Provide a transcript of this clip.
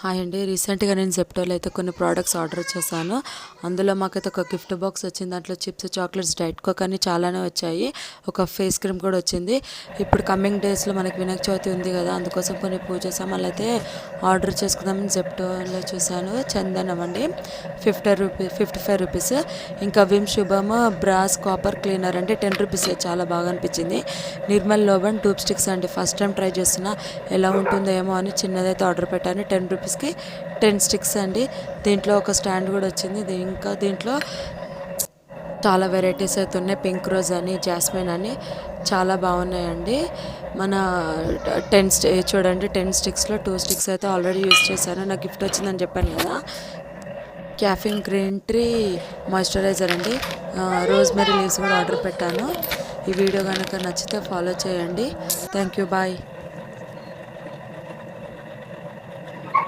Hi అండి. రీసెంట్గా నేను జెప్టోలో అయితే కొన్ని ప్రోడక్ట్స్ ఆర్డర్ చేశాను. అందులో మాకైతే ఒక గిఫ్ట్ బాక్స్ వచ్చింది. దాంట్లో చిప్స్, చాక్లెట్స్, డైట్ కోక్ అని చాలానే వచ్చాయి. ఒక ఫేస్ క్రీమ్ కూడా వచ్చింది. ఇప్పుడు కమింగ్ డేస్లో మనకి వినాయక చవితి ఉంది కదా, అందుకోసం కొన్ని పూజ సామాన్లు అయితే ఆర్డర్ చేసుకుందామని జెప్టోలో చూశాను. చందనం అండి, 55 రూపీస్. ఇంకా Vim Shubham brass copper cleaner అంటే 10 రూపీస్. చాలా బాగా అనిపించింది. నిర్మల్ లోబన్ ట్యూబ్ స్టిక్స్ అండి, ఫస్ట్ టైం ట్రై చేస్తున్నా, ఎలా ఉంటుందో ఏమో అని చిన్నదైతే ఆర్డర్ పెట్టాను. 10 రూపీస్కి 10 స్టిక్స్ అండి. దీంట్లో ఒక స్టాండ్ కూడా వచ్చింది. ఇంకా దీంట్లో చాలా వెరైటీస్ అయితే ఉన్నాయి. పింక్ రోజ్ అని, జాస్మిన్ అని చాలా బాగున్నాయండి. మన చూడండి, 10 స్టిక్స్లో 2 స్టిక్స్ అయితే ఆల్రెడీ యూస్ చేశాను. నాకు గిఫ్ట్ వచ్చిందని చెప్పాను కదా. క్యాఫిన్ గ్రీన్ టీ మాయిశ్చరైజర్ అండి, రోజ్మెరీ లీవ్స్ కూడా ఆర్డర్ పెట్టాను. ఈ వీడియో కనుక నచ్చితే ఫాలో చేయండి. Thank you, bye.